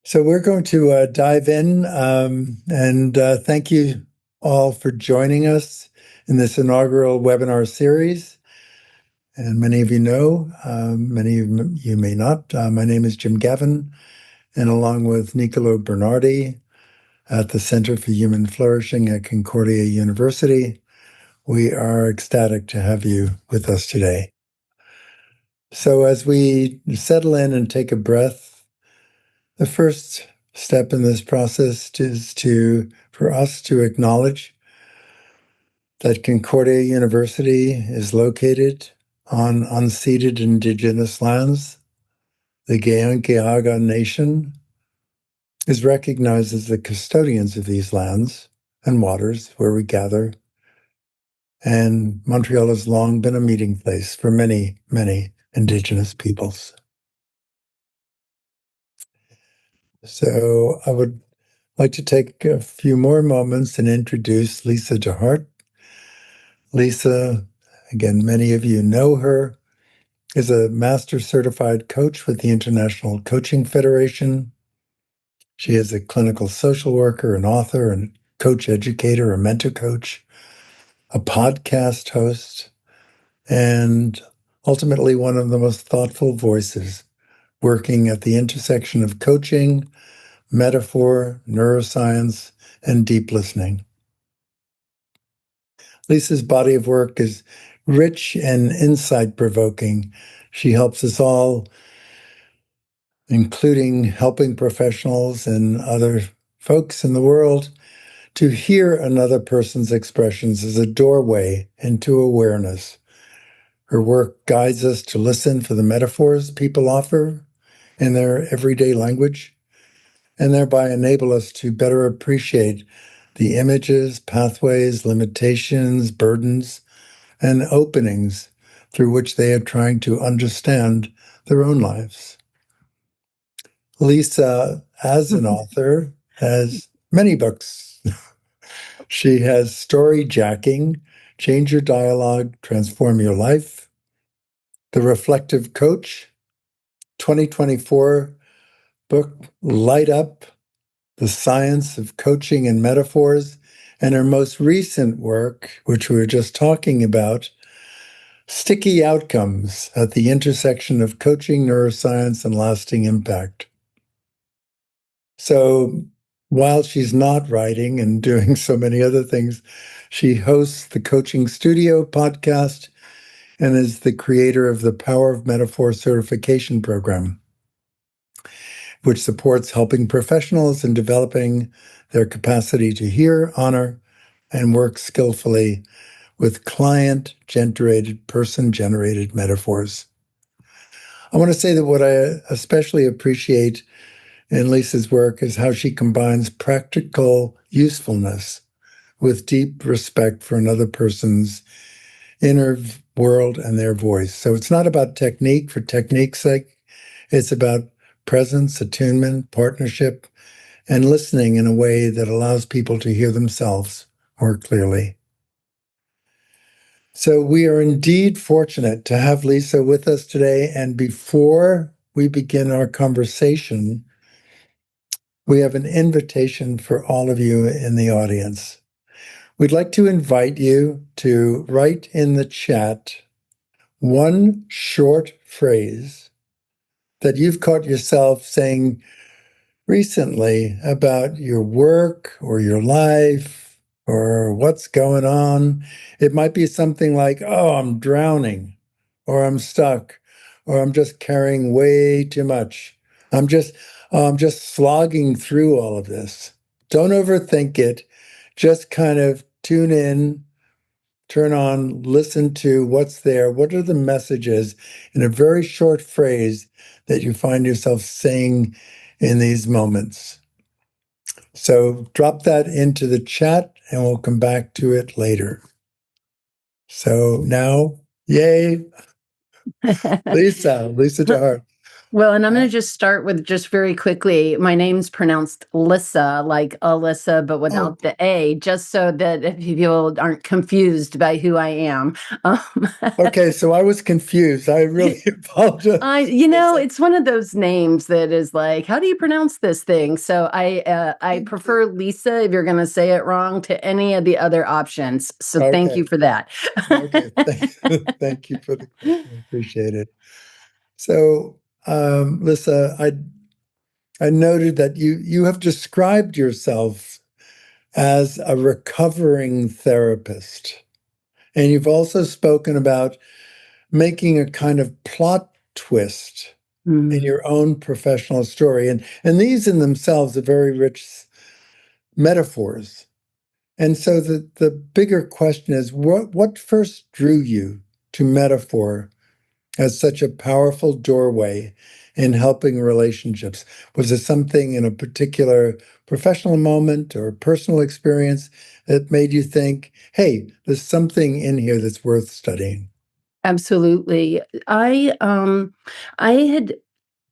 So we're going to dive in and thank you all for joining us in this inaugural webinar series. And many of you know, many of you may not. My name is Jim Gavin, and along with Niccolo Bernardi at the Center for Human Flourishing at Concordia University, we are ecstatic to have you with us today. So as we settle in and take a breath, the first step in this process is for us to acknowledge that Concordia University is located on unceded indigenous lands. The Gayaga Nation is recognized as the custodians of these lands and waters where we gather. And Montreal has long been a meeting place for many, many indigenous peoples. So I would like to take a few more moments and introduce Lyssa deHart. Lyssa, again, many of you know her, is a master certified coach with the International Coaching Federation. She is a clinical social worker, an author, and coach educator, a mentor coach, a podcast host, and ultimately one of the most thoughtful voices working at the intersection of coaching, metaphor, neuroscience, and deep listening. Lyssa's body of work is rich and insight-provoking. She helps us all, including helping professionals and other folks in the world, to hear another person's expressions as a doorway into awareness. Her work guides us to listen for the metaphors people offer in their everyday language, and thereby enable us to better appreciate the images, pathways, limitations, burdens, and openings through which they are trying to understand their own lives. Lyssa, as an author, has many books. She has Story Jacking, Change Your Dialogue, Transform Your Life, The Reflective Coach, 2024 book, Light Up, The Science of Coaching and Metaphors, and her most recent work, which we were just talking about, Sticky Outcomes at the Intersection of Coaching, Neuroscience, and Lasting Impact. So while she's not writing and doing so many other things, she hosts the Coaching Studio podcast and is the creator of the Power of Metaphor certification program, which supports helping professionals in developing their capacity to hear, honor, and work skillfully with client-generated, person-generated metaphors. I want to say that what I especially appreciate in Lyssa's work is how she combines practical usefulness with deep respect for another person's inner world and their voice. So it's not about technique for technique's sake. It's about presence, attunement, partnership, and listening in a way that allows people to hear themselves more clearly. So we are indeed fortunate to have Lyssa with us today. And before we begin our conversation, we have an invitation for all of you in the audience. We'd like to invite you to write in the chat one short phrase that you've caught yourself saying recently about your work or your life or what's going on. It might be something like, oh, I'm drowning, or I'm stuck, or I'm just carrying way too much. I'm just slogging through all of this. Don't overthink it. Just kind of tune in, turn on, listen to what's there. What are the messages in a very short phrase that you find yourself saying in these moments? So drop that into the chat and we'll come back to it later. So now, yay, Lyssa deHart. Well, and I'm going to just start with just very quickly. My name's pronounced Lyssa, like Alyssa, but Oh, without the A, just so that if people aren't confused by who I am. okay. So I was confused. I really apologize. It's one of those names that is like, how do you pronounce this thing? So I prefer Lisa, if you're going to say it wrong, to any of the other options. So thank you for that. Okay. Thank you for the question. I appreciate it. So, Lyssa, I noted that you have described yourself as a recovering therapist. And you've also spoken about making a kind of plot twist in your own professional story. And these in themselves are very rich metaphors. And so the bigger question is what first drew you to metaphor as such a powerful doorway in helping relationships? Was it something in a particular professional moment or personal experience that made you think, hey, there's something in here that's worth studying? Absolutely. I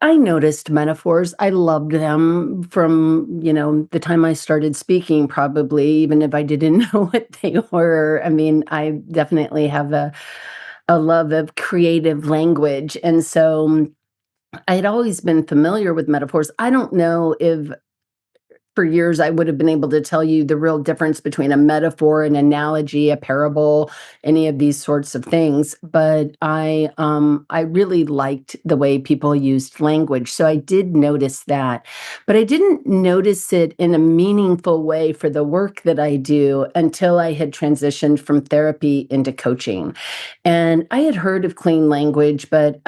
noticed metaphors. I loved them from, the time I started speaking, probably, even if I didn't know what they were. I mean, I definitely have a love of creative language. And so I had always been familiar with metaphors. I don't know if for years I would have been able to tell you the real difference between a metaphor, an analogy, a parable, any of these sorts of things. But I really liked the way people used language. So I did notice that. But I didn't notice it in a meaningful way for the work that I do until I had transitioned from therapy into coaching. And I had heard of clean language, but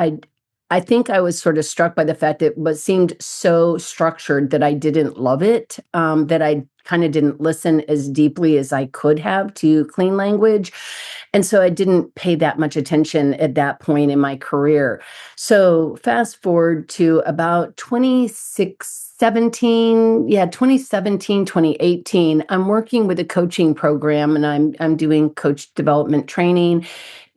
I think I was sort of struck by the fact that it seemed so structured that I didn't love it, that I kind of didn't listen as deeply as I could have to clean language. And so I didn't pay that much attention at that point in my career. So fast forward to about 2017, 2018, I'm working with a coaching program and I'm doing coach development training.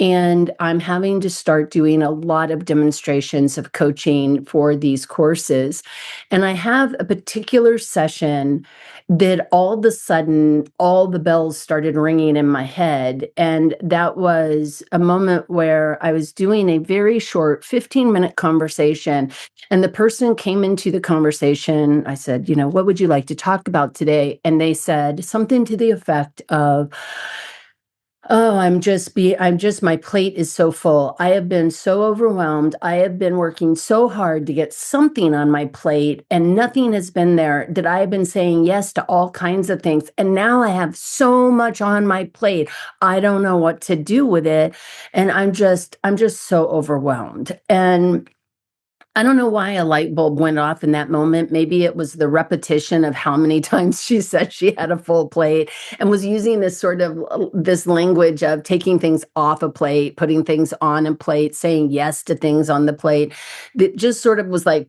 And I'm having to start doing a lot of demonstrations of coaching for these courses. And I have a particular session that all of a sudden, all the bells started ringing in my head. And that was a moment where I was doing a very short 15-minute conversation. And the person came into the conversation. I said, what would you like to talk about today? And they said something to the effect of, oh, my plate is so full. I have been so overwhelmed. I have been working so hard to get something on my plate and nothing has been there, that I have been saying yes to all kinds of things. And now I have so much on my plate. I don't know what to do with it. And I'm just so overwhelmed. And I don't know why a light bulb went off in that moment. Maybe it was the repetition of how many times she said she had a full plate and was using this language of taking things off a plate, putting things on a plate, saying yes to things on the plate. That just sort of was like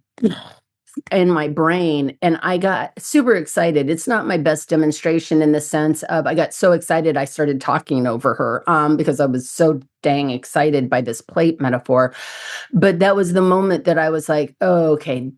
in my brain, and I got super excited. It's not my best demonstration in the sense of I got so excited I started talking over her because I was so dang excited by this plate metaphor. But that was the moment that I was like, oh, okay,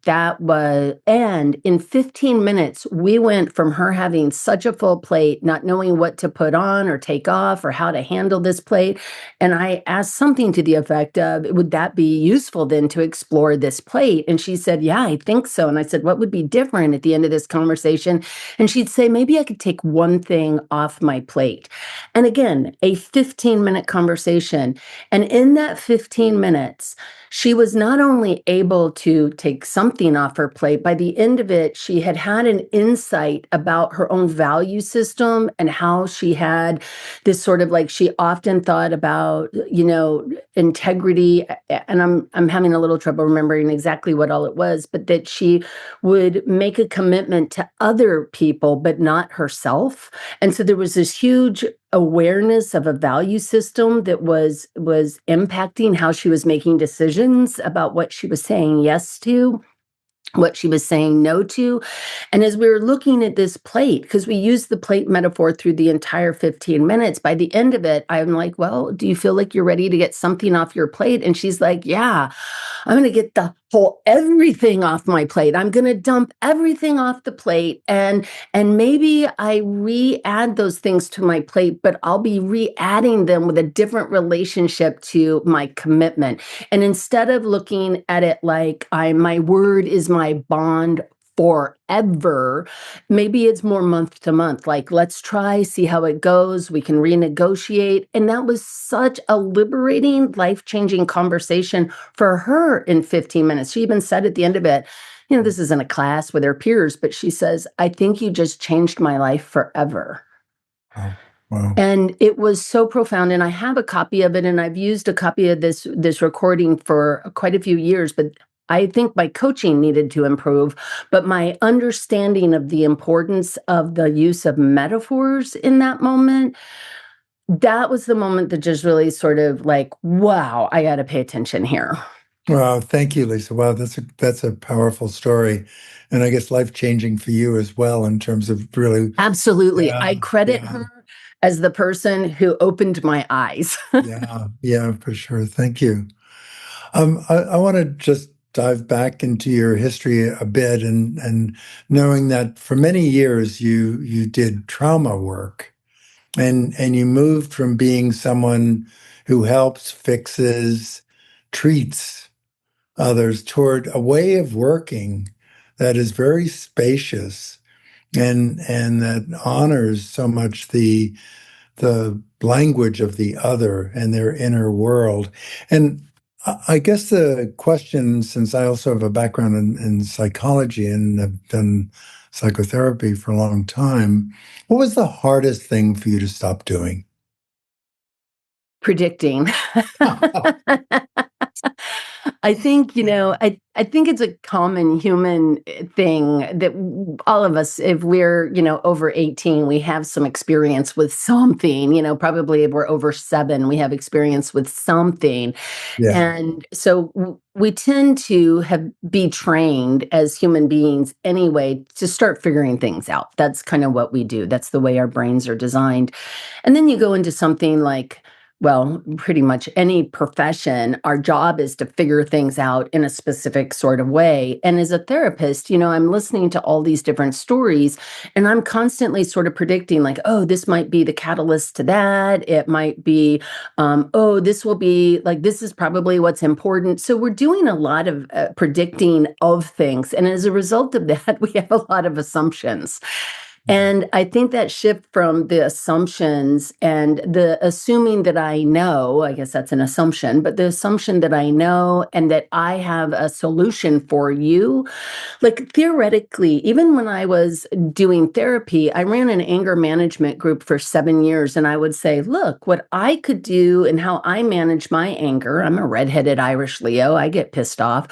and in 15 minutes, we went from her having such a full plate, not knowing what to put on or take off or how to handle this plate. And I asked something to the effect of, would that be useful then to explore this plate? And she said, yeah, I think so. And I said, what would be different at the end of this conversation? And she'd say, maybe I could take one thing off my plate. And again, a 15-minute conversation. And in that 15 minutes, she was not only able to take something off her plate, by the end of it, she had an insight about her own value system and how she had this sort of like, she often thought about, integrity. And I'm having a little trouble remembering exactly what all it was, but that she would make a commitment to other people, but not herself. And so there was this huge awareness of a value system that was impacting how she was making decisions about what she was saying yes to. what she was saying no to. And as we were looking at this plate, because we used the plate metaphor through the entire 15 minutes, by the end of it, I'm like, well, do you feel like you're ready to get something off your plate? And she's like, yeah, I'm going to get the whole everything off my plate. I'm going to dump everything off the plate. And maybe I re-add those things to my plate, but I'll be re-adding them with a different relationship to my commitment. And instead of looking at it like my word is my bond forever, maybe it's more month to month. Like, let's try, see how it goes. We can renegotiate. And that was such a liberating, life-changing conversation for her in 15 minutes. She even said at the end of it, this isn't a class with her peers, but she says, I think you just changed my life forever. Oh, wow. And it was so profound. And I have a copy of it, and I've used a copy of this recording for quite a few years, but I think my coaching needed to improve, but my understanding of the importance of the use of metaphors in that moment, that was the moment that just really sort of like, wow, I got to pay attention here. Wow, thank you, Lyssa. Wow, that's a powerful story, and I guess life-changing for you as well in terms of really. Absolutely. Yeah, I credit her as the person who opened my eyes. yeah, for sure. Thank you. I want to just dive back into your history a bit, and knowing that for many years you did trauma work, and you moved from being someone who helps, fixes, treats others toward a way of working that is very spacious and that honors so much the language of the other and their inner world. And I guess the question, since I also have a background in psychology and have done psychotherapy for a long time, what was the hardest thing for you to stop doing? Predicting. I think, I think it's a common human thing that all of us, if we're, over 18, we have some experience with something, probably if we're over 7, we have experience with something. Yeah, And so we tend to be trained as human beings anyway to start figuring things out. That's kind of what we do. That's the way our brains are designed. And then you go into something like, well, pretty much any profession, our job is to figure things out in a specific sort of way. And as a therapist, I'm listening to all these different stories, and I'm constantly sort of predicting, like, oh, this might be the catalyst to that. It might be, oh, this will be like, this is probably what's important. So we're doing a lot of predicting of things. And as a result of that, we have a lot of assumptions. And I think that shift from the assumptions and the assuming that I know, I guess that's an assumption, but the assumption that I know and that I have a solution for you, like theoretically, even when I was doing therapy, I ran an anger management group for 7 years. And I would say, look, what I could do and how I manage my anger. I'm a redheaded Irish Leo. I get pissed off.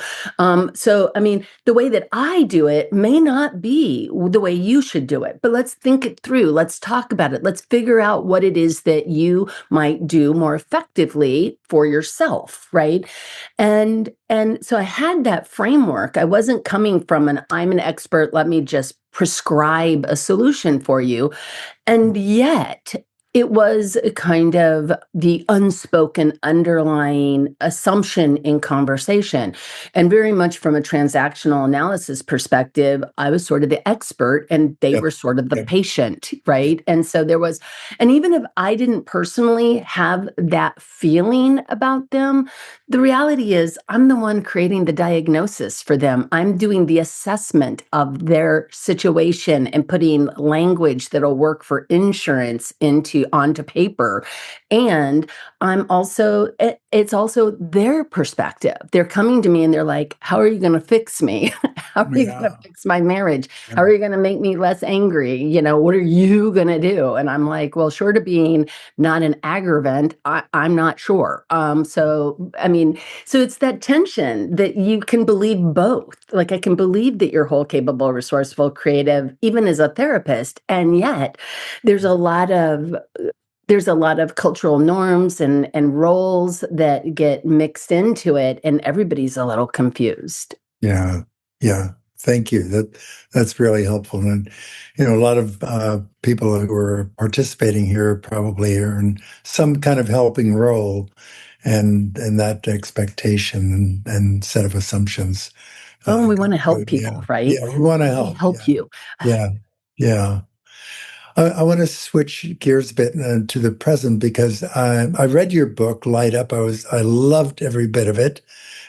So, I mean, the way that I do it may not be the way you should do it, but let's think it through. Let's talk about it. Let's figure out what it is that you might do more effectively for yourself, right? And so I had that framework. I wasn't coming from I'm an expert, let me just prescribe a solution for you. And yet it was a kind of the unspoken underlying assumption in conversation. And very much from a transactional analysis perspective, I was sort of the expert and they yep, were sort of the yep, patient, right? And so and even if I didn't personally have that feeling about them, the reality is I'm the one creating the diagnosis for them. I'm doing the assessment of their situation and putting language that'll work for insurance onto paper. And it's also their perspective. They're coming to me and they're like, how are you going to fix me? How are you going to yeah, fix my marriage? yeah, How are you going to make me less angry? What are you going to do? And I'm like, well, short of being not an aggravant, I'm not sure. So, I mean, so it's that tension that you can believe both. Like, I can believe that you're whole, capable, resourceful, creative, even as a therapist. And yet there's a lot of cultural norms and roles that get mixed into it, and everybody's a little confused. yeah, yeah. Thank you. That's really helpful. And a lot of people who are participating here probably are in some kind of helping role, and that expectation and set of assumptions. Oh, we want to help Yeah, people, right? yeah, we want to We help. help Yeah, you. yeah, yeah. I want to switch gears a bit to the present because I read your book, Light Up. I loved every bit of it,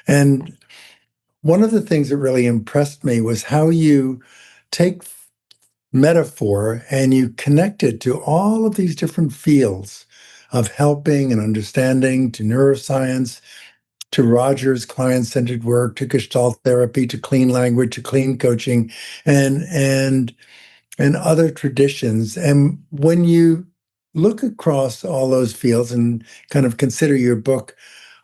and one of the things that really impressed me was how you take metaphor and you connect it to all of these different fields of helping and understanding, to neuroscience, to Rogers client-centered work, to Gestalt therapy, to clean language, to clean coaching, and other traditions. And when you look across all those fields and kind of consider your book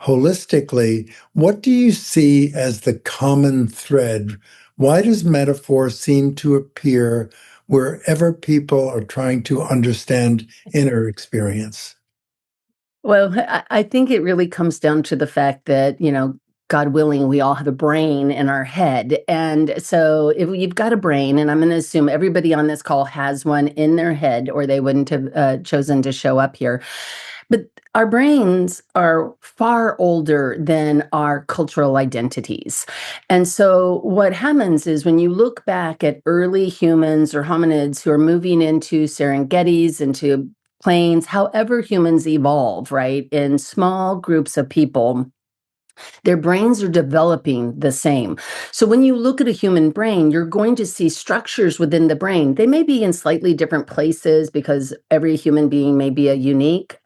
holistically, what do you see as the common thread? Why does metaphor seem to appear wherever people are trying to understand inner experience? Well, I think it really comes down to the fact that, God willing, we all have a brain in our head. And so if you've got a brain, and I'm going to assume everybody on this call has one in their head, or they wouldn't have chosen to show up here. But our brains are far older than our cultural identities. And so what happens is when you look back at early humans or hominids who are moving into Serengetis, into plains, however humans evolve, right, in small groups of people, their brains are developing the same. So when you look at a human brain, you're going to see structures within the brain. They may be in slightly different places because every human being may be a unique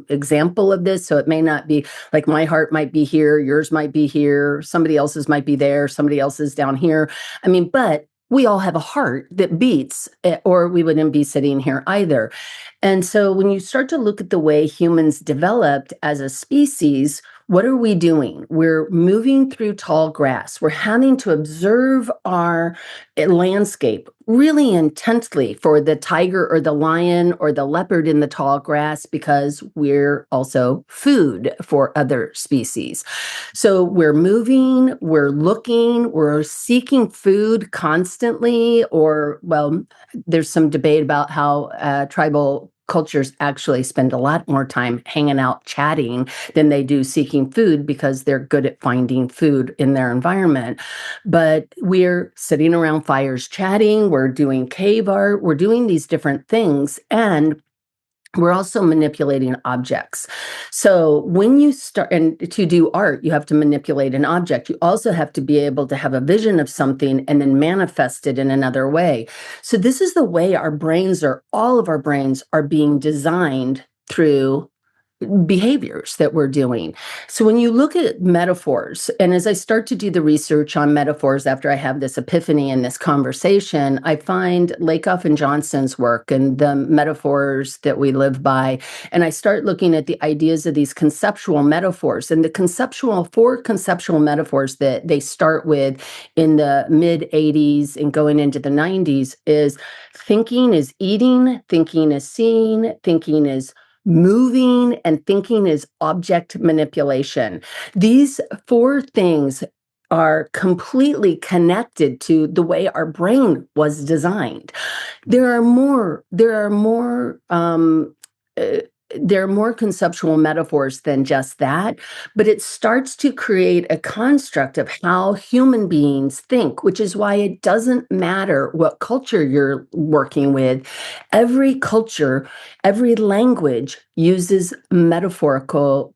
example of this. So it may not be like my heart might be here, yours might be here, somebody else's might be there, somebody else's down here. I mean, but we all have a heart that beats, or we wouldn't be sitting here either. And so when you start to look at the way humans developed as a species, what are we doing? We're moving through tall grass. We're having to observe our landscape really intently for the tiger or the lion or the leopard in the tall grass because we're also food for other species. So we're moving, we're looking, we're seeking food constantly, or, well, there's some debate about how tribal cultures actually spend a lot more time hanging out chatting than they do seeking food because they're good at finding food in their environment. But we're sitting around fires chatting, we're doing cave art, we're doing these different things. And we're also manipulating objects. So when you start, and to do art, you have to manipulate an object. You also have to be able to have a vision of something and then manifest it in another way. So this is the way all of our brains are being designed through behaviors that we're doing. So when you look at metaphors, and as I start to do the research on metaphors after I have this epiphany in this conversation, I find Lakoff and Johnson's work and the metaphors that we live by. And I start looking at the ideas of these conceptual metaphors and the four conceptual metaphors that they start with in the mid 80s and going into the 90s is thinking is eating, thinking is seeing, thinking is moving, and thinking is object manipulation. These four things are completely connected to the way our brain was designed. There are more. There are more conceptual metaphors than just that, but it starts to create a construct of how human beings think, which is why it doesn't matter what culture you're working with. Every culture, every language uses metaphorical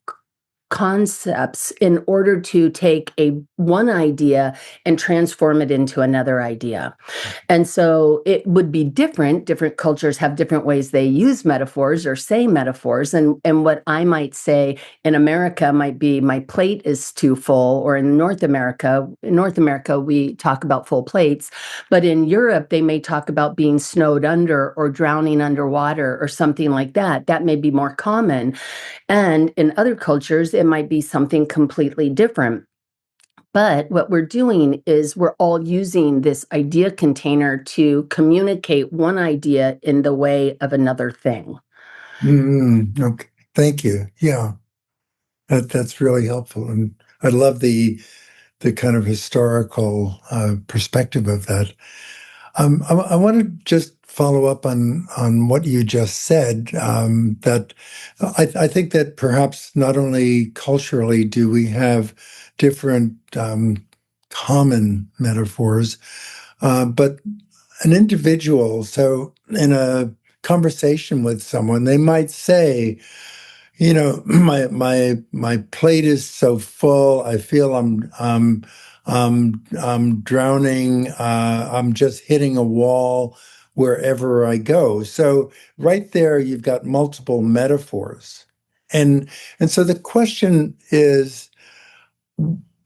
concepts in order to take one idea and transform it into another idea. And so it would be different. Different cultures have different ways they use metaphors or say metaphors. And what I might say in America might be my plate is too full, or in North America, we talk about full plates. But in Europe, they may talk about being snowed under or drowning underwater or something like that. That may be more common. And in other cultures, it might be something completely different. But what we're doing is we're all using this idea container to communicate one idea in the way of another thing. Okay, thank you. Yeah, that's really helpful, and I love the the kind of historical perspective of that. I want to just follow up on what you just said. That I think that perhaps not only culturally do we have different common metaphors, but an individual. So in a conversation with someone, they might say, my plate is so full. I feel I'm drowning. I'm just hitting a wall wherever I go. So right there, you've got multiple metaphors, and so the question is,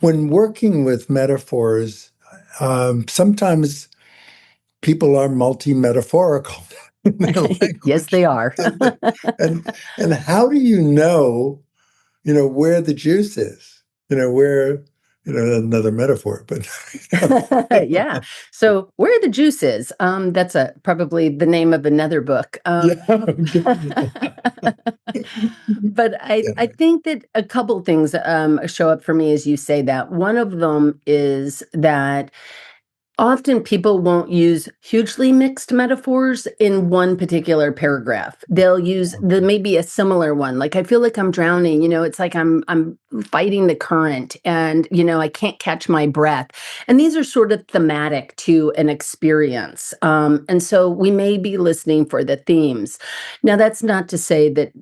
when working with metaphors, sometimes people are multi-metaphorical in their Yes, language, they are. and how do you know? Where the juice is, where, another metaphor, but Yeah. So where are the juices? That's probably the name of another book. yeah, okay. But I Yeah. think that a couple things show up for me as you say that. One of them is that often people won't use hugely mixed metaphors in one particular paragraph. They'll use the maybe a similar one. Like I feel like I'm drowning, it's like I'm fighting the current and I can't catch my breath. And these are sort of thematic to an experience. And so we may be listening for the themes. Now that's not to say that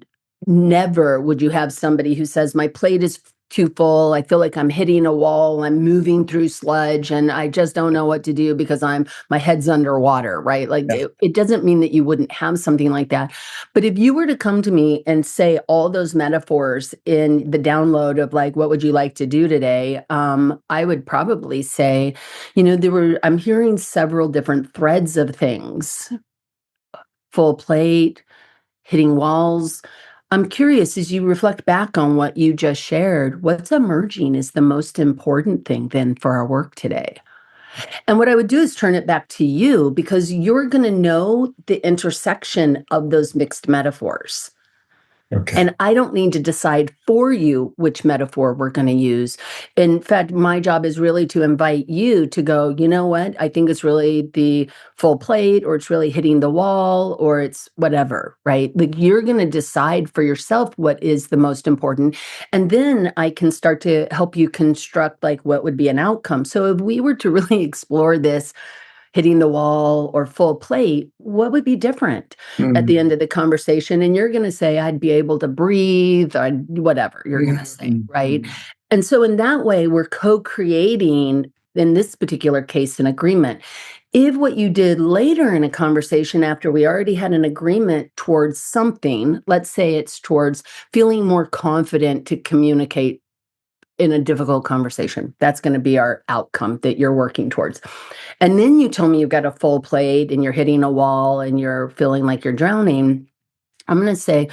never would you have somebody who says my plate is too full. I feel like I'm hitting a wall. I'm moving through sludge and I just don't know what to do because my head's underwater, right? Like Yeah. it doesn't mean that you wouldn't have something like that. But if you were to come to me and say all those metaphors in the download of like, what would you like to do today? I would probably say, I'm hearing several different threads of things. Full plate, hitting walls. I'm curious, as you reflect back on what you just shared, what's emerging is the most important thing then for our work today? And what I would do is turn it back to you because you're going to know the intersection of those mixed metaphors. Okay. And I don't need to decide for you which metaphor we're going to use. In fact, my job is really to invite you to go, you know what? I think it's really the full plate, or it's really hitting the wall, or it's whatever, right? Like you're going to decide for yourself what is the most important. And then I can start to help you construct like what would be an outcome. So if we were to really explore this, hitting the wall or full plate, what would be different at the Mm. end of the conversation? And you're going to say, I'd be able to breathe, or whatever you're going to say, right? And so, in that way, we're co creating, in this particular case, an agreement. If what you did later in a conversation after we already had an agreement towards something, let's say it's towards feeling more confident to communicate in a difficult conversation, that's going to be our outcome that you're working towards. And then you tell me you've got a full plate and you're hitting a wall and you're feeling like you're drowning. I'm going to say,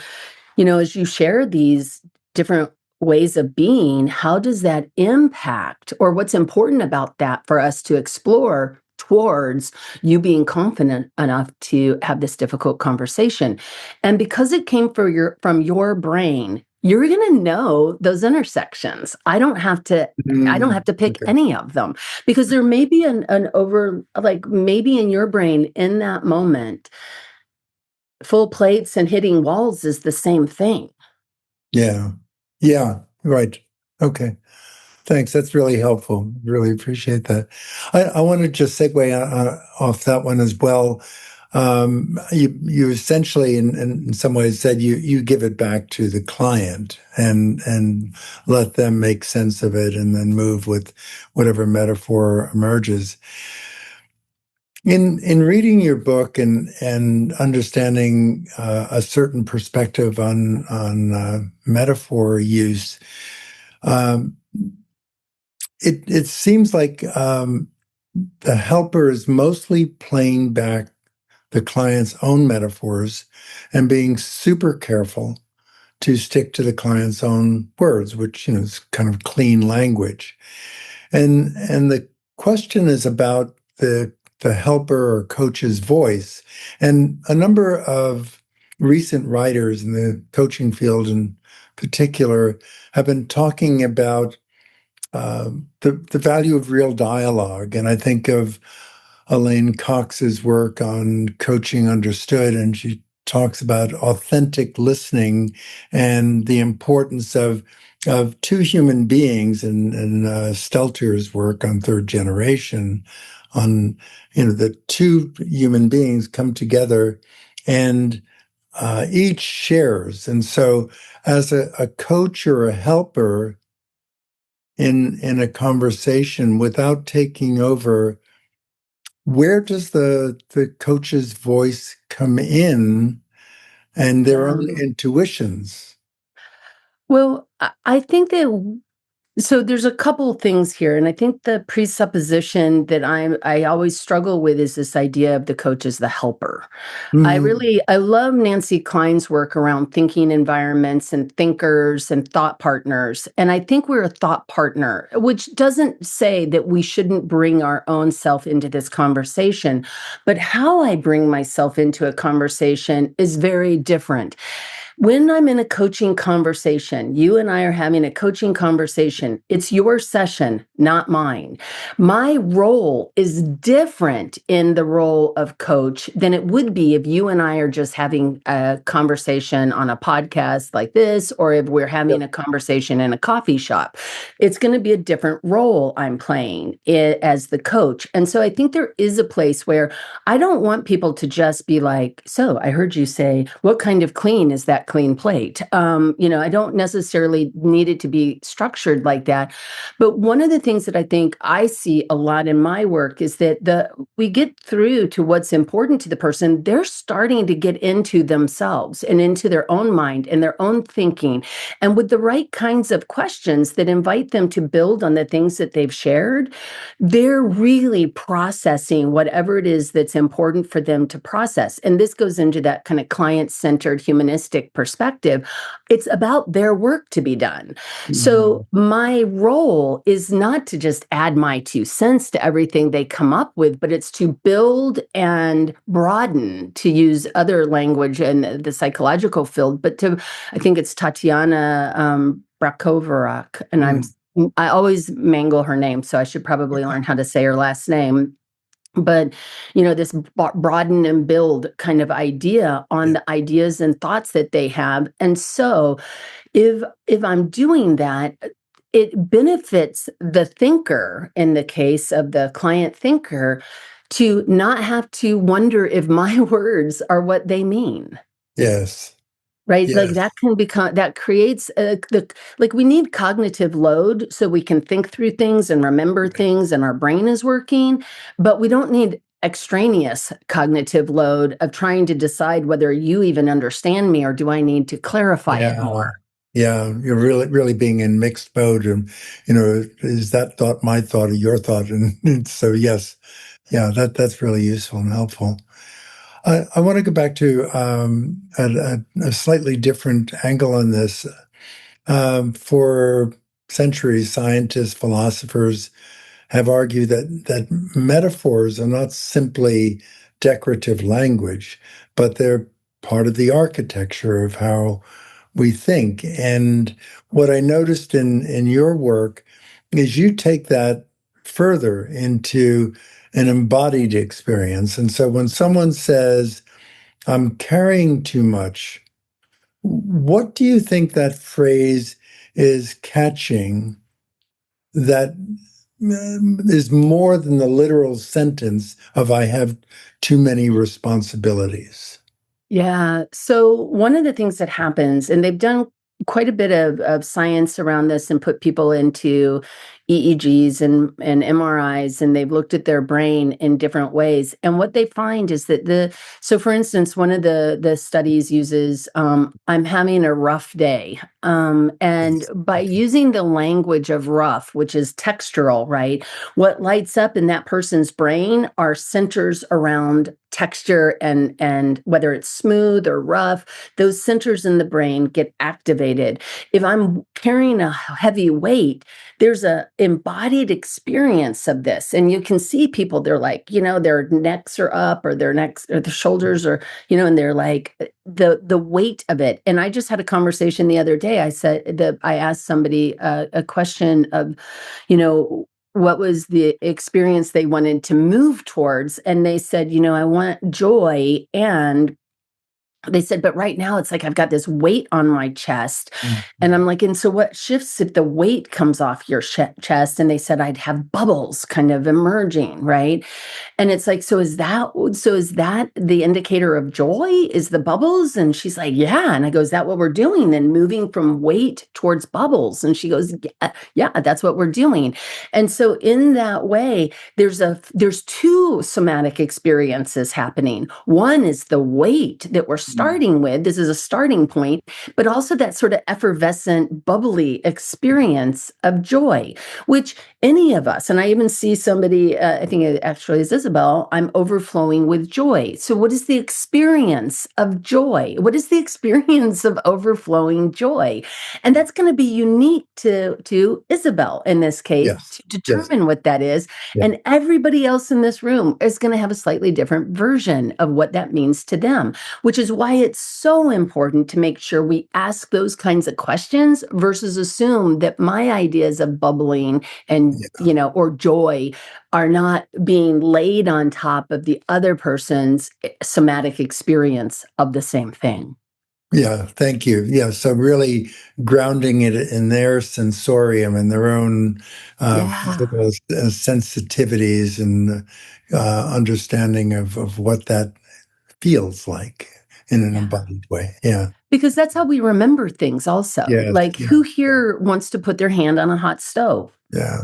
as you share these different ways of being, how does that impact, or what's important about that for us to explore towards you being confident enough to have this difficult conversation? And because it came from your brain, you're going to know those intersections. I don't have to pick Okay. any of them because there may be an over, like maybe in your brain in that moment, full plates and hitting walls is the same thing. Yeah. Yeah. Right. Okay. Thanks. That's really helpful. Really appreciate that. I want to just segue off that one as well. You essentially, in some ways, said you give it back to the client and let them make sense of it, and then move with whatever metaphor emerges. In reading your book and understanding a certain perspective on metaphor use, um, it seems like the helper is mostly playing back the client's own metaphors and being super careful to stick to the client's own words, which is kind of clean language. And the question is about the helper or coach's voice. And a number of recent writers in the coaching field in particular have been talking about the value of real dialogue. And I think of Elaine Cox's work on coaching understood, and she talks about authentic listening and the importance of two human beings, and Stelter's work on third generation, on the two human beings come together and each shares. And so, as a coach or a helper in a conversation, without taking over, where does the coach's voice come in and their own intuitions? Well, I think that so there's a couple things here, and I think the presupposition that I always struggle with is this idea of the coach as the helper. Mhm. I love Nancy Klein's work around thinking environments and thinkers and thought partners. And I think we're a thought partner, which doesn't say that we shouldn't bring our own self into this conversation. But how I bring myself into a conversation is very different. When I'm in a coaching conversation, you and I are having a coaching conversation, it's your session, not mine. My role is different in the role of coach than it would be if you and I are just having a conversation on a podcast like this, or if we're having Yep. a conversation in a coffee shop. It's going to be a different role I'm playing as the coach. And so I think there is a place where I don't want people to just be like, so I heard you say, what kind of clean is that clean plate? I don't necessarily need it to be structured like that. But one of the things that I think I see a lot in my work is that we get through to what's important to the person. They're starting to get into themselves and into their own mind and their own thinking. And with the right kinds of questions that invite them to build on the things that they've shared, they're really processing whatever it is that's important for them to process. And this goes into that kind of client-centered humanistic perspective. It's about their work to be done. So Mhm. my role is not to just add my 2 cents to everything they come up with, but it's to build and broaden, to use other language in the psychological field. But I think it's Tatiana Brakovarak, and Mm. I always mangle her name, so I should probably learn how to say her last name. But, this broaden and build kind of idea on Yeah. the ideas and thoughts that they have. And so if I'm doing that, it benefits the thinker, in the case of the client thinker, to not have to wonder if my words are what they mean. Yes. Right? Like, Yes. that creates we need cognitive load so we can think through things and remember things and our brain is working, but we don't need extraneous cognitive load of trying to decide whether you even understand me or do I need to clarify it Yeah. more. Yeah. You're really being in mixed mode. And, is that thought my thought or your thought? And so, yes. Yeah, that's really useful and helpful. I want to go back to a slightly different angle on this. For centuries, scientists, philosophers have argued that metaphors are not simply decorative language, but they're part of the architecture of how we think. And what I noticed in your work is you take that further into an embodied experience. And so when someone says, I'm carrying too much, what do you think that phrase is catching that is more than the literal sentence of I have too many responsibilities? Yeah. So one of the things that happens, and they've done quite a bit of science around this and put people into EEGs and MRIs, and they've looked at their brain in different ways. And what they find is that so for instance, one of the studies uses I'm having a rough day. And Yes. by Okay. using the language of rough, which is textural, right? What lights up in that person's brain are centers around texture and whether it's smooth or rough, those centers in the brain get activated. If I'm carrying a heavy weight, embodied experience of this. And you can see people, they're like, their necks are up, or their necks or the shoulders, or, and they're like the weight of it. And I just had a conversation the other day. I asked somebody a question of, what was the experience they wanted to move towards. And they said, I want joy. And they said, but right now it's like I've got this weight on my chest. And I'm like, and so what shifts if the weight comes off your chest? And they said I'd have bubbles kind of emerging, right? And it's like, so is that the indicator of joy? Is the bubbles? And she's like, yeah. And I go, is that what we're doing? Then moving from weight towards bubbles. And she goes, yeah, that's what we're doing. And so in that way, there's two somatic experiences happening. One is the weight that we're starting with. This is a starting point, but also that sort of effervescent, bubbly experience of joy, which any of us, and I even see somebody, I think it actually is Isabel, I'm overflowing with joy. So what is the experience of joy? What is the experience of overflowing joy? And that's going to be unique to Isabel in this case, Yes. to determine what that is. Yeah. And everybody else in this room is going to have a slightly different version of what that means to them, which is why it's so important to make sure we ask those kinds of questions versus assume that my ideas of bubbling and, or joy are not being laid on top of the other person's somatic experience of the same thing. Yeah, thank you. Yeah, so really grounding it in their sensorium and their own physical sensitivities and understanding of what that feels like in an embodied way. Yeah. Because that's how we remember things also. Yes. Like, who here wants to put their hand on a hot stove? Yeah.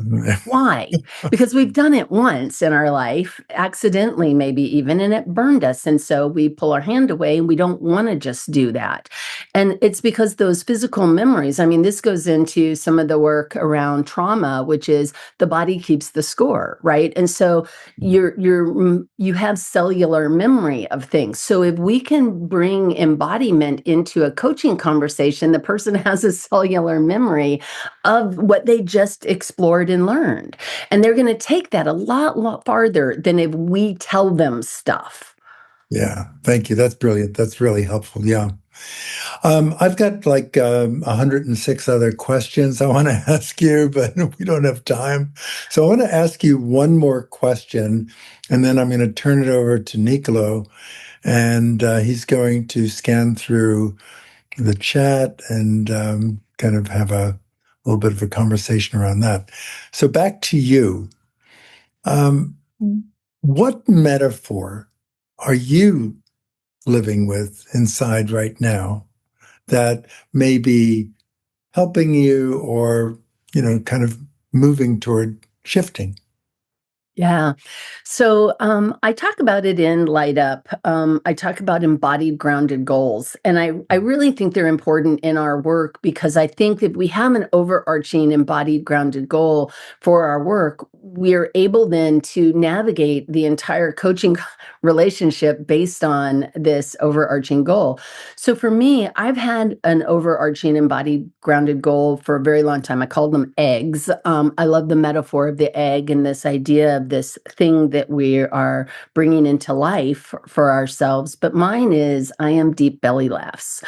Why? Because we've done it once in our life, accidentally, maybe even, and it burned us. And so we pull our hand away and we don't want to just do that. And it's because those physical memories, I mean, this goes into some of the work around trauma, which is the body keeps the score, right? And so you have cellular memory of things. So if we can bring embodiment into a coaching conversation, the person has a cellular memory of what they just explored and learned. And they're going to take that a lot farther than if we tell them stuff. Yeah, thank you. That's brilliant. That's really helpful. Yeah. I've got like 106 other questions I want to ask you, but we don't have time. So I want to ask you one more question, and then I'm going to turn it over to Nicolo, and he's going to scan through the chat and kind of have a little bit of a conversation around that. So back to you. What metaphor are you living with inside right now that may be helping you or, kind of moving toward shifting? Yeah. So I talk about it in Light Up. I talk about embodied grounded goals. And I really think they're important in our work because I think that we have an overarching embodied grounded goal for our work. We're able then to navigate the entire coaching relationship based on this overarching goal. So for me, I've had an overarching embodied grounded goal for a very long time. I called them eggs. I love the metaphor of the egg and this idea of this thing that we are bringing into life for ourselves. But mine is I am deep belly laughs.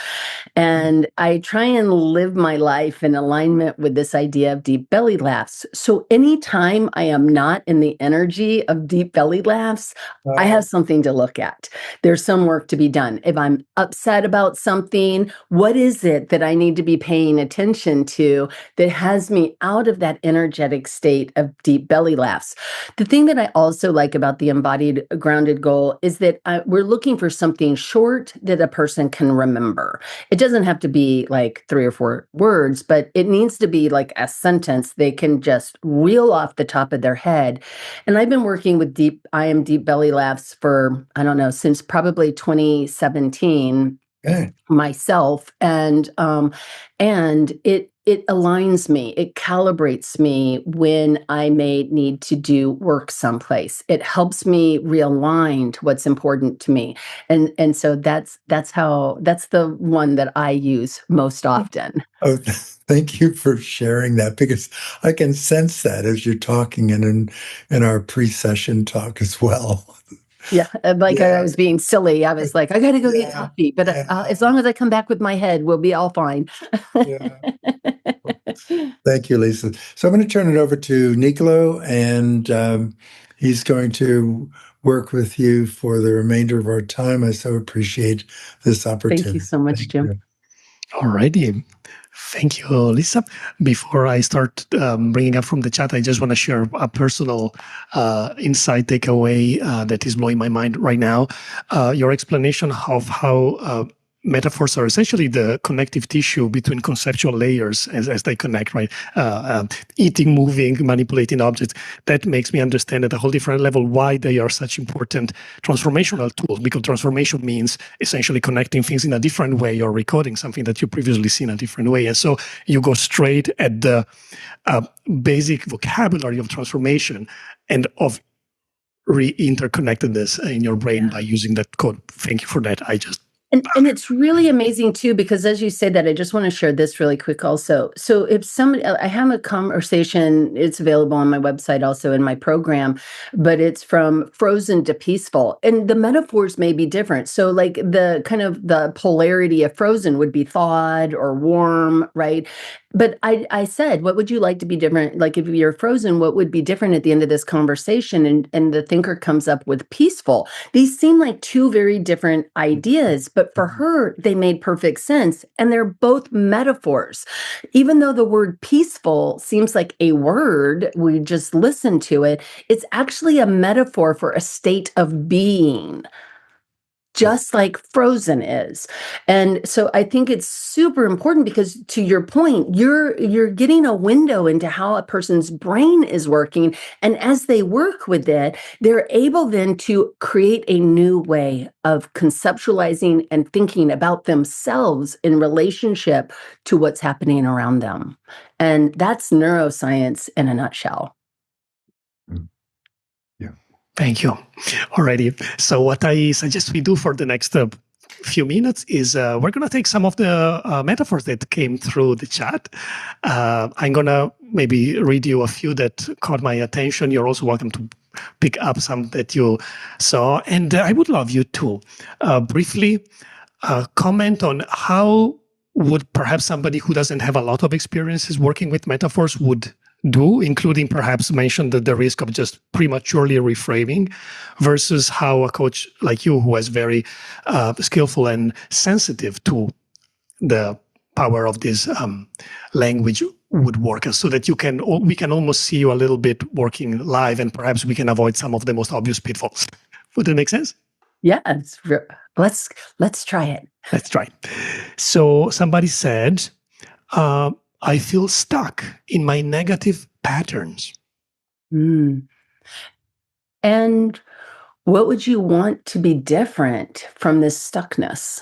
And I try and live my life in alignment with this idea of deep belly laughs. So anytime I am not in the energy of deep belly laughs, I have something to look at. There's some work to be done. If I'm upset about something, what is it that I need to be paying attention to that has me out of that energetic state of deep belly laughs? The thing that I also like about the embodied grounded goal is that we're looking for something short that a person can remember. It doesn't have to be like 3 or 4 words, but it needs to be like a sentence they can just reel off the top of their head. And I've been working with I am deep belly laughs for, I don't know, since probably 2017. Okay. Myself, and it aligns me, it calibrates me when I may need to do work someplace. It helps me realign to what's important to me. And so that's the one that I use most often. Oh, thank you for sharing that, because I can sense that as you're talking and in our pre-session talk as well. Yeah, like I Yeah. was being silly. I was like, I got to go get Yeah. coffee, but Yeah. as long as I come back with my head, we'll be all fine. Yeah. Thank you, Lyssa. So I'm going to turn it over to Nicolo, and he's going to work with you for the remainder of our time. I so appreciate this opportunity. Thank you so much, Thank Jim. you. Alrighty. Thank you, Lyssa. Before I start bringing up from the chat, I just want to share a personal insight takeaway that is blowing my mind right now. Your explanation of how metaphors are essentially the connective tissue between conceptual layers as they connect, right? Eating, moving, manipulating objects. That makes me understand at a whole different level why they are such important transformational tools, because transformation means essentially connecting things in a different way or recoding something that you previously seen a different way. And so you go straight at the basic vocabulary of transformation and of re-interconnectedness in your brain by using that code. Thank you for that. And it's really amazing too, because as you say that, I just want to share this really quick also. So if somebody, I have a conversation, it's available on my website, also in my program, but it's from frozen to peaceful. And the metaphors may be different. So like the kind of the polarity of frozen would be thawed or warm, right? But I said, what would you like to be different? Like if you're frozen, what would be different at the end of this conversation? And the thinker comes up with peaceful. These seem like two very different ideas, but for her, they made perfect sense. And they're both metaphors. Even though the word peaceful seems like a word, we just listen to it, it's actually a metaphor for a state of being, just like frozen is. And so I think it's super important because, to your point, you're getting a window into how a person's brain is working, and as they work with it, they're able then to create a new way of conceptualizing and thinking about themselves in relationship to what's happening around them. And that's neuroscience in a nutshell. Thank you. Alrighty. So what I suggest we do for the next few minutes is we're going to take some of the metaphors that came through the chat. I'm going to maybe read you a few that caught my attention. You're also welcome to pick up some that you saw. And I would love you to briefly comment on how would perhaps somebody who doesn't have a lot of experiences working with metaphors would do, including perhaps mention the risk of just prematurely reframing, versus how a coach like you, who is very skillful and sensitive to the power of this language, would work, so that we can almost see you a little bit working live, and perhaps we can avoid some of the most obvious pitfalls. Would that make sense? Yeah, let's try it. Let's try. So somebody said, I feel stuck in my negative patterns. And what would you want to be different from this stuckness?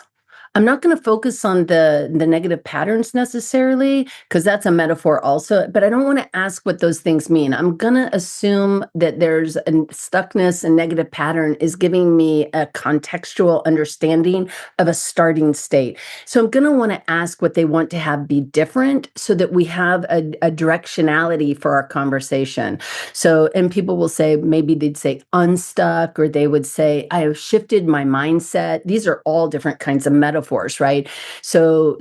I'm not going to focus on the negative patterns necessarily, because that's a metaphor also, but I don't want to ask what those things mean. I'm going to assume that there's a stuckness and negative pattern is giving me a contextual understanding of a starting state. So I'm going to want to ask what they want to have be different, so that we have a directionality for our conversation. So, and people will say, maybe they'd say unstuck, or they would say, I have shifted my mindset. These are all different kinds of metaphors, right? So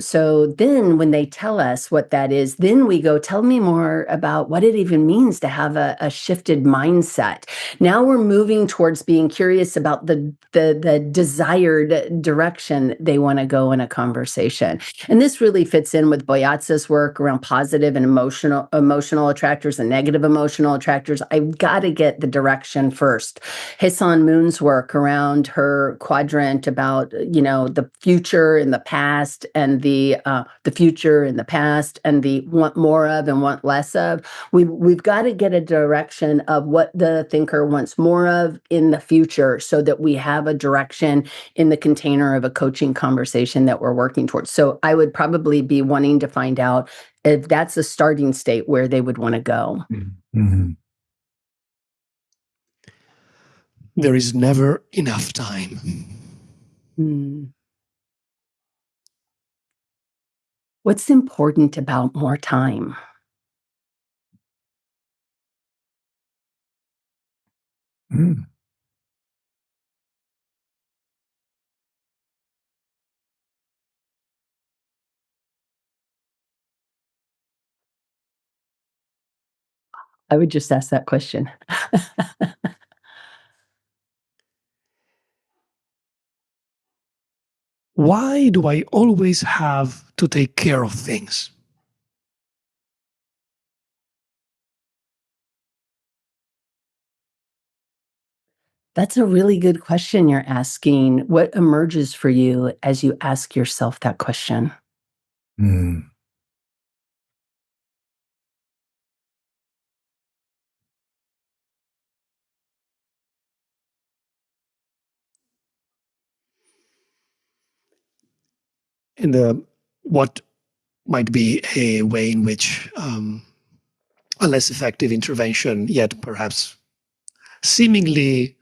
then when they tell us what that is, then we go, tell me more about what it even means to have a shifted mindset. Now we're moving towards being curious about the desired direction they want to go in a conversation. And this really fits in with Boyatsa's work around positive and emotional attractors and negative emotional attractors. I've got to get the direction first. Hae-Sun Moon's work around her quadrant about, the future future and the past, and the future and the past, and the want more of and want less of. We've got to get a direction of what the thinker wants more of in the future, so that we have a direction in the container of a coaching conversation that we're working towards. So I would probably be wanting to find out if that's a starting state where they would want to go. Mm-hmm. There is never enough time. What's important about more time? Mm. I would just ask that question. Why do I always have to take care of things? That's a really good question you're asking. What emerges for you as you ask yourself that question? Mm. And what might be a way in which a less effective intervention, yet perhaps seemingly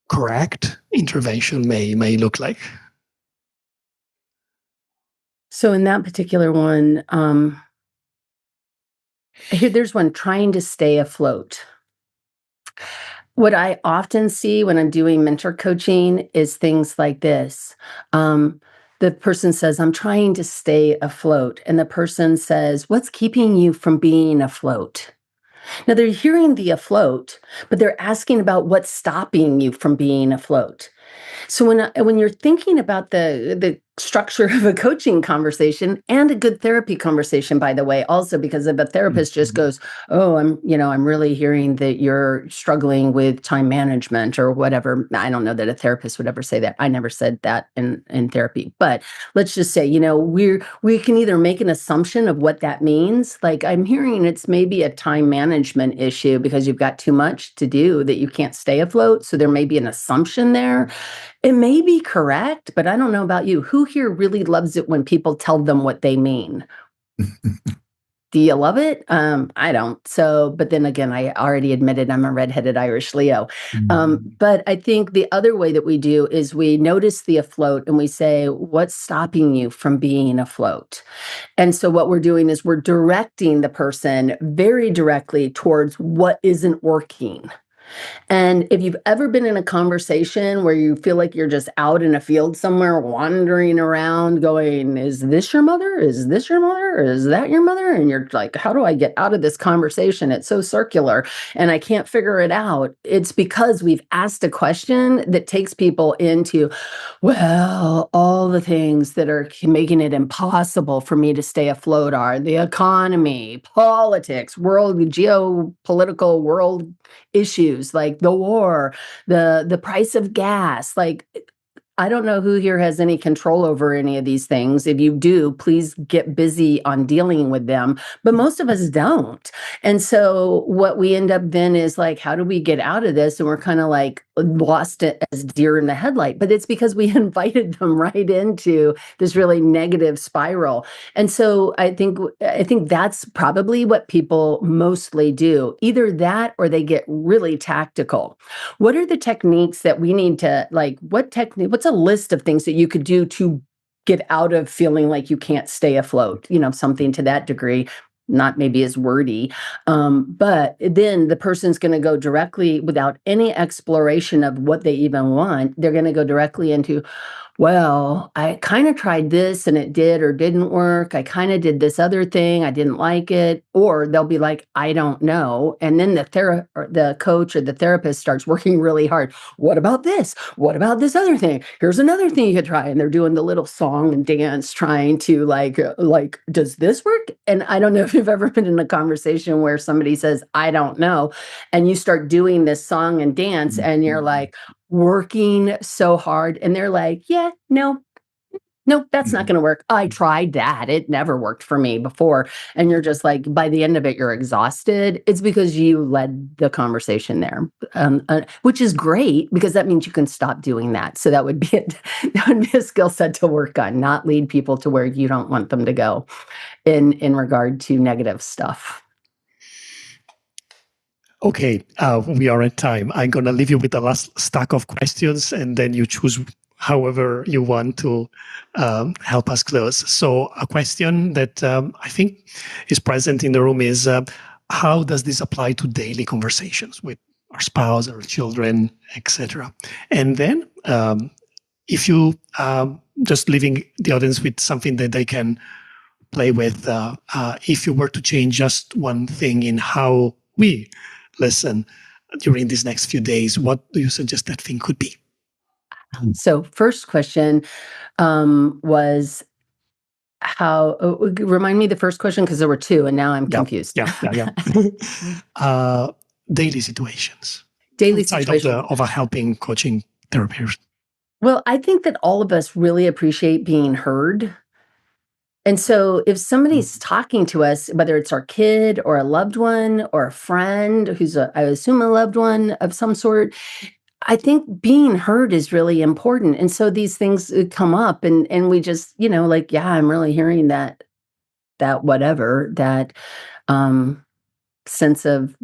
correct intervention may look like? So in that particular one, there's one, trying to stay afloat. What I often see when I'm doing mentor coaching is things like this. The person says, I'm trying to stay afloat. And the person says, what's keeping you from being afloat? Now they're hearing the afloat, but they're asking about what's stopping you from being afloat. So when you're thinking about the structure of a coaching conversation, and a good therapy conversation, by the way, also, because if a therapist just goes, oh, I'm really hearing that you're struggling with time management or whatever. I don't know that a therapist would ever say that. I never said that in therapy, but let's just say, we can either make an assumption of what that means. Like, I'm hearing it's maybe a time management issue because you've got too much to do that you can't stay afloat. So there may be an assumption there. It may be correct, but I don't know about you. Who here really loves it when people tell them what they mean? Do you love it? I don't. So, but then again, I already admitted I'm a redheaded Irish Leo. But I think the other way that we do is we notice the afloat and we say, what's stopping you from being afloat? And so what we're doing is we're directing the person very directly towards what isn't working. And if you've ever been in a conversation where you feel like you're just out in a field somewhere, wandering around going, is this your mother? Is this your mother? Is that your mother? And you're like, how do I get out of this conversation? It's so circular and I can't figure it out. It's because we've asked a question that takes people into, well, all the things that are making it impossible for me to stay afloat are the economy, politics, world, geopolitical world issues like the war, the price of gas. Like, I don't know who here has any control over any of these things. If you do, please get busy on dealing with them. But most of us don't. And so what we end up then is like, how do we get out of this? And we're kind of like lost it as deer in the headlight. But it's because we invited them right into this really negative spiral. And so I think that's probably what people mostly do. Either that or they get really tactical. What are the techniques that we need to, like, what's a list of things that you could do to get out of feeling like you can't stay afloat? Something to that degree, not maybe as wordy. But then the person's going to go directly, without any exploration of what they even want, they're going to go directly into, well, I kind of tried this and it did or didn't work. I kind of did this other thing. I didn't like it. Or they'll be like, I don't know. And then the coach or the therapist starts working really hard. What about this? What about this other thing? Here's another thing you could try. And they're doing the little song and dance, trying to like, does this work? And I don't know if you've ever been in a conversation where somebody says, I don't know. And you start doing this song and dance and you're like, working so hard, and they're like, yeah, no, nope, that's not going to work. I tried that. It never worked for me before. And you're just like, by the end of it, you're exhausted. It's because you led the conversation there, which is great because that means you can stop doing that. So that would be that would be a skill set to work on, not lead people to where you don't want them to go in regard to negative stuff. Okay, we are at time. I'm going to leave you with the last stack of questions, and then you choose however you want to help us close. So a question that I think is present in the room is, how does this apply to daily conversations with our spouse, our children, etc.? And then if you just leaving the audience with something that they can play with, if you were to change just one thing in how we listen during these next few days, what do you suggest that thing could be? So first question was how, remind me the first question because there were two and now I'm confused. Daily situations. Daily outside situations. of a helping coaching therapist. Well, I think that all of us really appreciate being heard. And so if somebody's talking to us, whether it's our kid or a loved one or a friend who's, I assume, a loved one of some sort, I think being heard is really important. And so these things come up and we just, like, yeah, I'm really hearing that whatever, that sense of,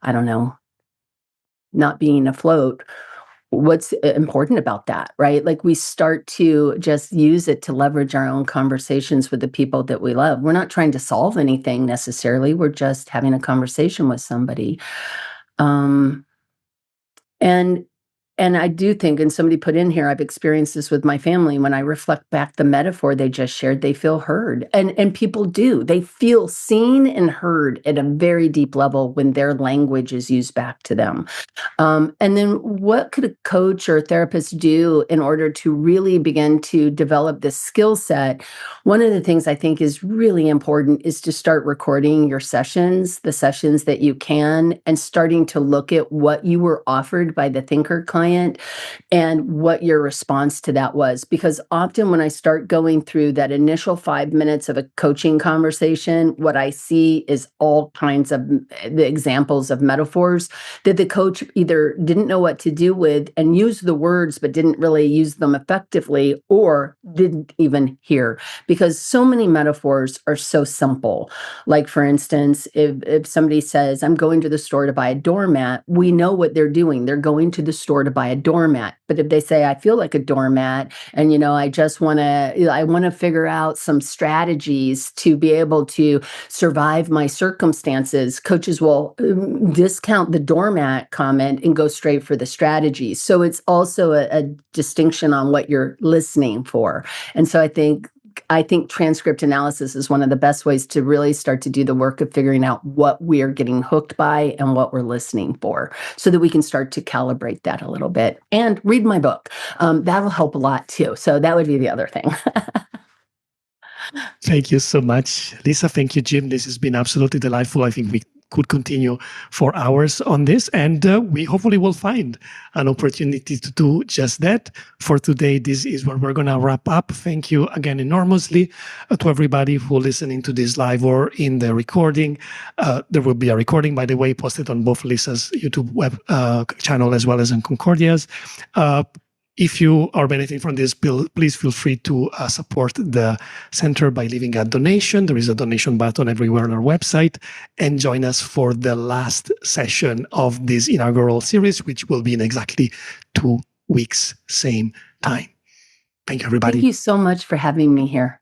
I don't know, not being afloat. What's important about that, right? Like we start to just use it to leverage our own conversations with the people that we love. We're not trying to solve anything necessarily. We're just having a conversation with somebody. And I do think, and somebody put in here, I've experienced this with my family. When I reflect back the metaphor they just shared, they feel heard. And people do. They feel seen and heard at a very deep level when their language is used back to them. And then what could a coach or a therapist do in order to really begin to develop this skill set? One of the things I think is really important is to start recording your sessions, the sessions that you can, and starting to look at what you were offered by the thinker client and what your response to that was. Because often when I start going through that initial 5 minutes of a coaching conversation, what I see is all kinds of the examples of metaphors that the coach either didn't know what to do with and used the words, but didn't really use them effectively or didn't even hear. Because so many metaphors are so simple. Like, for instance, if somebody says, I'm going to the store to buy a doormat, we know what they're doing. They're going to the store to buy a doormat. But if they say, I feel like a doormat, and I just want to figure out some strategies to be able to survive my circumstances, coaches will discount the doormat comment and go straight for the strategy. So it's also a distinction on what you're listening for. And so I think transcript analysis is one of the best ways to really start to do the work of figuring out what we are getting hooked by and what we're listening for, so that we can start to calibrate that a little bit. And read my book. That'll help a lot too. So that would be the other thing. Thank you so much, Lyssa. Thank you, Jim. This has been absolutely delightful. I think we could continue for hours on this, and we hopefully will find an opportunity to do just that. For today, this is where we're going to wrap up. Thank you again enormously to everybody who listening to this live or in the recording. There will be a recording, by the way, posted on both Lyssa's YouTube web channel as well as on Concordia's. If you are benefiting from this, please feel free to support the center by leaving a donation. There is a donation button everywhere on our website. And join us for the last session of this inaugural series, which will be in exactly 2 weeks, same time. Thank you, everybody. Thank you so much for having me here.